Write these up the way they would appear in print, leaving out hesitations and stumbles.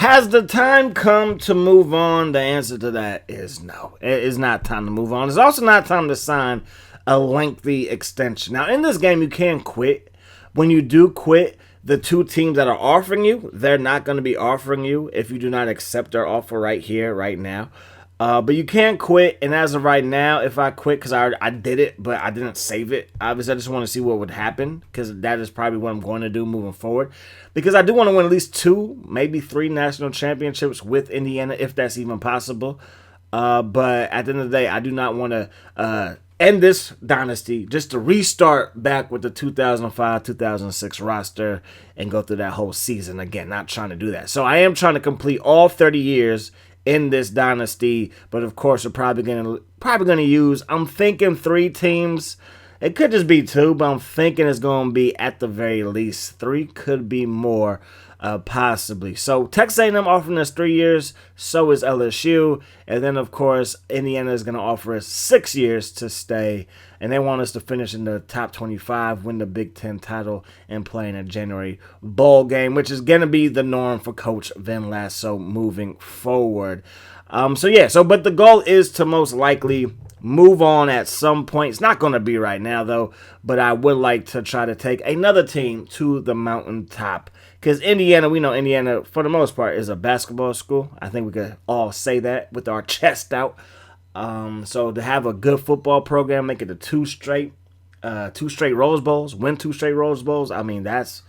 Has the time come to move on? The answer to that is no. It is not time to move on. It's also not time to sign a lengthy extension. Now, in this game, you can quit. When you do quit, the two teams that are offering you, they're not going to be offering you if you do not accept their offer right here, right now. But you can quit, and as of right now, if I quit, because I did it, but I didn't save it, obviously I just want to see what would happen, because that is probably what I'm going to do moving forward, because I do want to win at least 2, maybe 3 national championships with Indiana, if that's even possible. But at the end of the day, I do not want to end this dynasty just to restart back with the 2005-2006 roster and go through that whole season again. Not trying to do that. So I am trying to complete all 30 years in this dynasty, but of course we're probably gonna use, I'm thinking 3 teams. It could just be 2, but I'm thinking it's gonna be at the very least 3. Could be more, possibly. So Texas A&M offering us 3 years, so is LSU, and then of course Indiana is gonna offer us 6 years to stay, and they want us to finish in the top 25, win the Big Ten title, and play in a January bowl game, which is gonna be the norm for Coach Van Lasso moving forward. But the goal is to most likely move on at some point. It's not going to be right now, though, but I would like to try to take another team to the mountaintop. Because Indiana, we know Indiana, for the most part, is a basketball school. I think we could all say that with our chest out. So to have a good football program, make it to 2 straight Rose Bowls, win 2 straight Rose Bowls, I mean, that's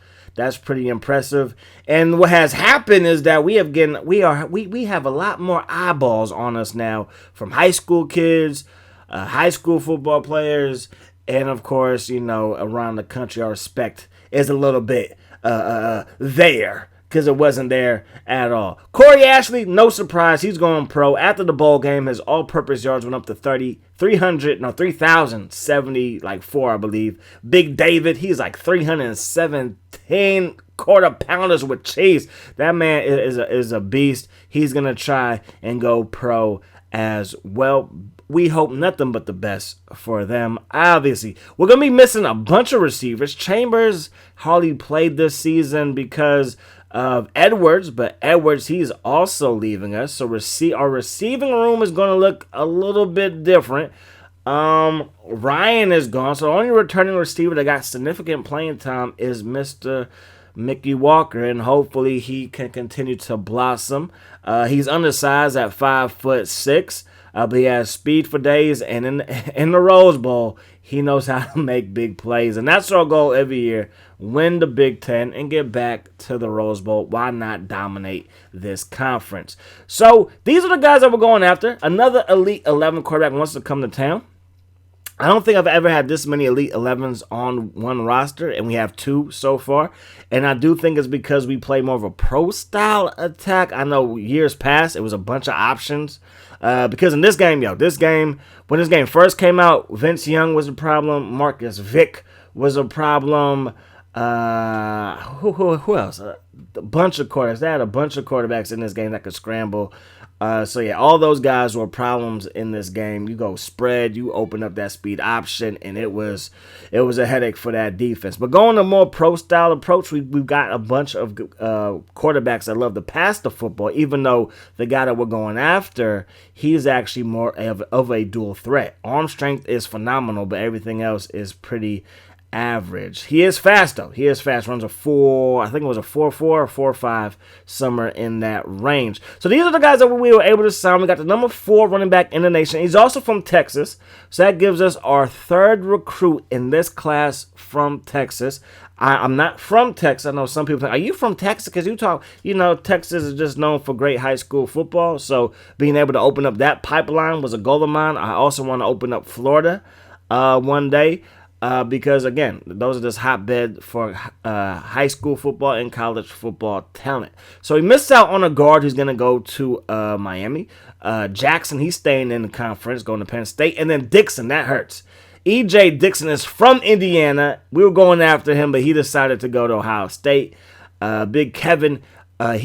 pretty impressive. And what has happened is that we have a lot more eyeballs on us now from high school kids, high school football players, and of course, around the country. Our respect is a little bit there, because it wasn't there at all. Corey Ashley, no surprise, he's going pro. After the bowl game, his all-purpose yards went up to 3,074, I believe. Big David, he's like 317 quarter-pounders with cheese. That man is a beast. He's going to try and go pro as well. We hope nothing but the best for them. Obviously, we're going to be missing a bunch of receivers. Chambers hardly played this season because of Edwards, but Edwards, he's also leaving us. So our receiving room is going to look a little bit different. Ryan is gone, so the only returning receiver that got significant playing time is Mr. Mickey Walker, and hopefully he can continue to blossom. He's undersized at 5'6", but he has speed for days, and in the Rose Bowl, he knows how to make big plays, and that's our goal every year: win the Big Ten and get back to the Rose Bowl. Why not dominate this conference? So these are the guys that we're going after. Another Elite 11 quarterback wants to come to town. I don't think I've ever had this many Elite 11s on one roster, and we have 2 so far. And I do think it's because we play more of a pro-style attack. I know years past, it was a bunch of options. Because in this game, when this game first came out, Vince Young was a problem. Marcus Vick was a problem. Who else? A bunch of quarterbacks. They had a bunch of quarterbacks in this game that could scramble. All those guys were problems in this game. You go spread, you open up that speed option, and it was a headache for that defense. But going a more pro-style approach, we've got a bunch of quarterbacks that love to pass the football, even though the guy that we're going after, he's actually more of a dual threat. Arm strength is phenomenal, but everything else is pretty average. He is fast, though. He is fast. Runs a 4, I think it was a 4.4 or 4.5, somewhere in that range. So these are the guys that we were able to sign. We got the number 4 running back in the nation. He's also from Texas. So that gives us our 3rd recruit in this class from Texas. I'm not from Texas. I know some people think, are you from Texas? Because Texas is just known for great high school football. So being able to open up that pipeline was a goal of mine. I also want to open up Florida one day. Because, again, those are just hotbed for high school football and college football talent. So he missed out on a guard who's going to go to Miami. Jackson, he's staying in the conference, going to Penn State. And then Dixon, that hurts. E.J. Dixon is from Indiana. We were going after him, but he decided to go to Ohio State. Big Kevin, I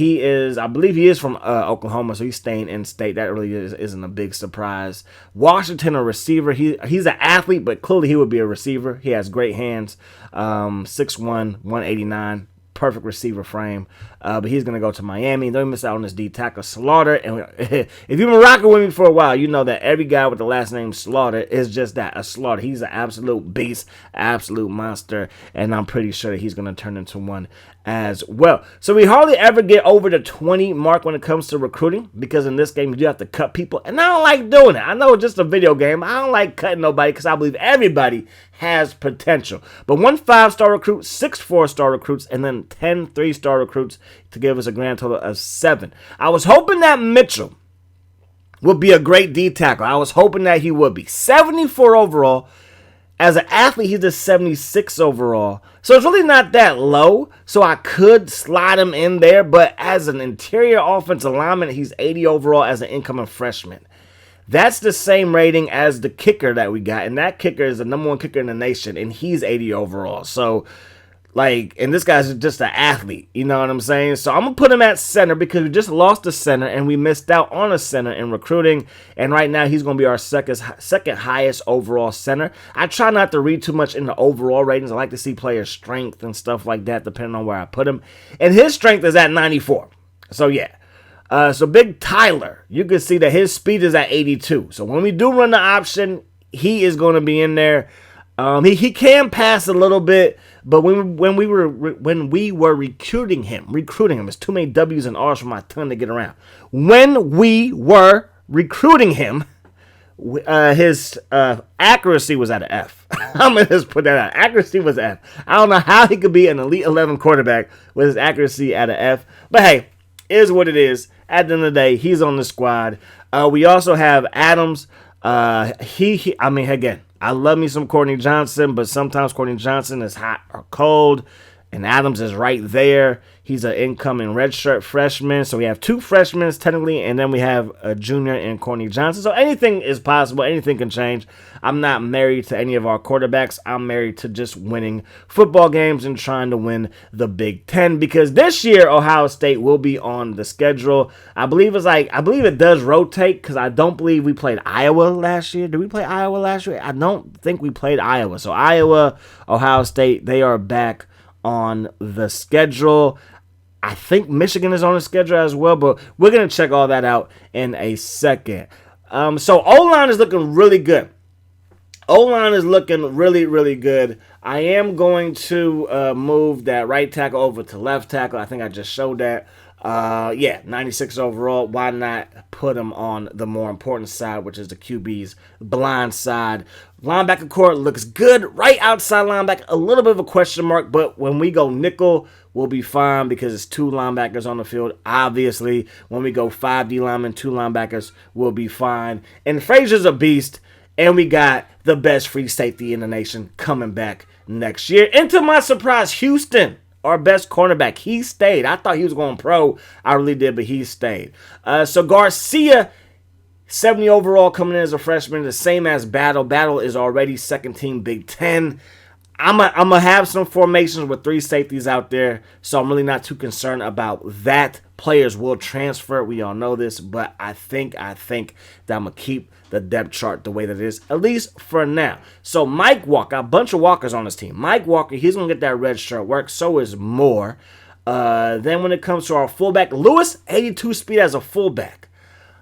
believe he is from Oklahoma, so he's staying in state. That really isn't a big surprise. Washington, a receiver. He's an athlete, but clearly he would be a receiver. He has great hands. 6'1", 189. Perfect receiver frame. but he's going to go to Miami. Don't miss out on this D tackle, Slaughter. And if you've been rocking with me for a while, you know that every guy with the last name Slaughter is just that, a slaughter. He's an absolute beast, absolute monster, and I'm pretty sure that he's going to turn into one as well. So we hardly ever get over the 20 mark when it comes to recruiting, because in this game you do have to cut people, and I don't like doing it. I know it's just a video game. I don't like cutting nobody because I believe everybody has potential. But 1 5-star recruit, 6 4-star recruits, and then 10 3-star recruits to give us a grand total of 7. I was hoping that Mitchell would be a great D tackle. I was hoping that he would be. 74 overall. As an athlete, he's a 76 overall. So it's really not that low. So I could slide him in there. But as an interior offensive lineman, he's 80 overall as an incoming freshman. That's the same rating as the kicker that we got. And that kicker is the number 1 kicker in the nation. And he's 80 overall. So, and this guy's just an athlete. You know what I'm saying? So I'm going to put him at center because we just lost a center and we missed out on a center in recruiting. And right now he's going to be our second highest overall center. I try not to read too much into overall ratings. I like to see player strength and stuff like that depending on where I put him. And his strength is at 94. So yeah. So Big Tyler, you can see that his speed is at 82. So when we do run the option, he is going to be in there. He can pass a little bit, but when we were recruiting him, it's too many W's and R's for my tongue to get around. When we were recruiting him, his accuracy was at an F. I'm gonna just put that out. Accuracy was F. I don't know how he could be an Elite 11 quarterback with his accuracy at an F, but hey, it is what it is. At the end of the day, he's on the squad. We also have Adams. Again, I love me some Courtney Johnson, but sometimes Courtney Johnson is hot or cold, and Adams is right there. He's an incoming redshirt freshman, so we have 2 freshmen technically, and then we have a junior in Courtney Johnson. So anything is possible. Anything can change. I'm not married to any of our quarterbacks. I'm married to just winning football games and trying to win the Big Ten, because this year Ohio State will be on the schedule. I believe it does rotate, because I don't believe we played Iowa last year. Did we play Iowa last year? I don't think we played Iowa. So Iowa, Ohio State, they are back on the schedule. I think Michigan is on the schedule as well, but we're going to check all that out in a second. So O-line is looking really good. O-line is looking really, really good. I am going to move that right tackle over to left tackle. I think I just showed that. 96 overall. Why not put him on the more important side, which is the QB's blind side? Linebacker core looks good. Right outside linebacker, a little bit of a question mark, but when we go nickel, we'll be fine because it's 2 linebackers on the field. Obviously, when we go 5D linemen, 2 linebackers, we'll be fine. And Frazier's a beast, and we got the best free safety in the nation coming back next year. And to my surprise, Houston, our best cornerback, he stayed. I thought he was going pro. I really did, but he stayed. So Garcia, 70 overall coming in as a freshman, the same as Battle. Battle is already second team Big Ten. I'm gonna have some formations with 3 safeties out there, so I'm really not too concerned about that. Players will transfer. We all know this, but I think that I'm gonna keep the depth chart the way that it is, at least for now. So Mike Walker, a bunch of Walkers on this team. Mike Walker, he's gonna get that red shirt work. So is Moore. Then when it comes to our fullback, Lewis, 82 speed as a fullback.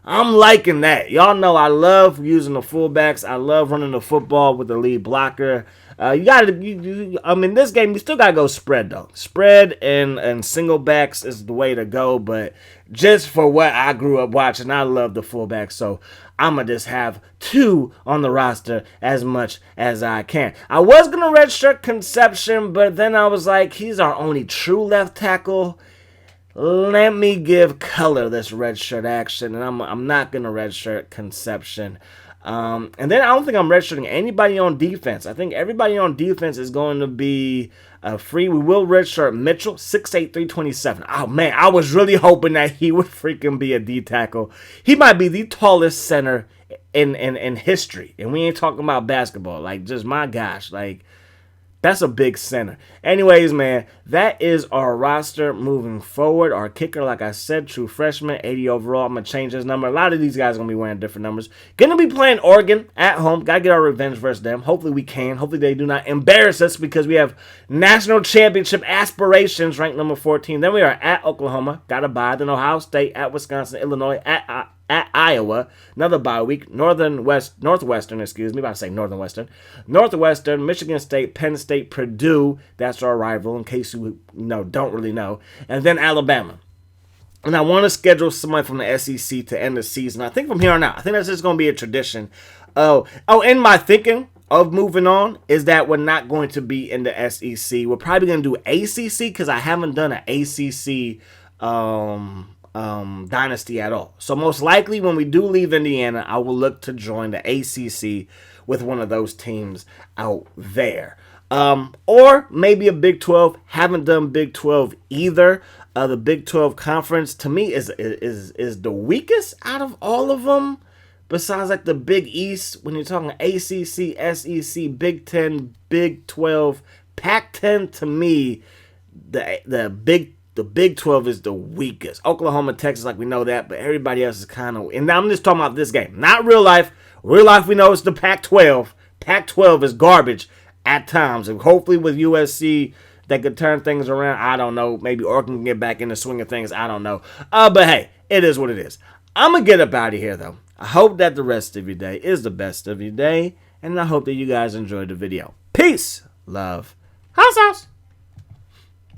I'm liking that. Y'all know I love using the fullbacks. I love running the football with the lead blocker. This game, you still got to go spread, though. Spread and single backs is the way to go, but just for what I grew up watching, I love the fullbacks, so I'm going to just have 2 on the roster as much as I can. I was going to redshirt Conception, but then I was like, he's our only true left tackle. Let me give Color this redshirt action, and I'm not going to redshirt Conception. And then I don't think I'm redshirting anybody on defense. I think everybody on defense is going to be free. We will redshirt Mitchell, 6'8", 327. Oh, man, I was really hoping that he would freaking be a D tackle. He might be the tallest center in history. And we ain't talking about basketball. Like, just my gosh. Like, That's a big center. Anyways, man, that is our roster moving forward. Our kicker, like I said, true freshman, 80 overall. I'm going to change his number. A lot of these guys are going to be wearing different numbers. Going to be playing Oregon at home. Got to get our revenge versus them. Hopefully we can. Hopefully they do not embarrass us because we have national championship aspirations, ranked number 14. Then we are at Oklahoma. Got to bye. Then Ohio State, at Wisconsin, Illinois, at Iowa, another bye week, Northwestern, Michigan State, Penn State, Purdue, that's our rival, in case you don't really know, and then Alabama. And I want to schedule somebody from the SEC to end the season. I think from here on out, I think that's just going to be a tradition. And my thinking of moving on is that we're not going to be in the SEC. We're probably going to do ACC because I haven't done an ACC Dynasty at all. So most likely when we do leave Indiana, I will look to join the ACC with one of those teams out there. Or maybe a Big 12. Haven't done Big 12 either. The Big 12 conference to me is the weakest out of all of them. Besides like the Big East, when you're talking ACC, SEC, Big 10, Big 12, Pac-10, to me, the Big 12 is the weakest. Oklahoma, Texas, like we know that, but everybody else is kind of... And I'm just talking about this game, not real life. Real life, we know it's the Pac-12. Pac-12 is garbage at times. And hopefully with USC, they could turn things around. I don't know. Maybe Oregon can get back in the swing of things. I don't know. But hey, it is what it is. I'm going to get up out of here, though. I hope that the rest of your day is the best of your day. And I hope that you guys enjoyed the video. Peace, love, house.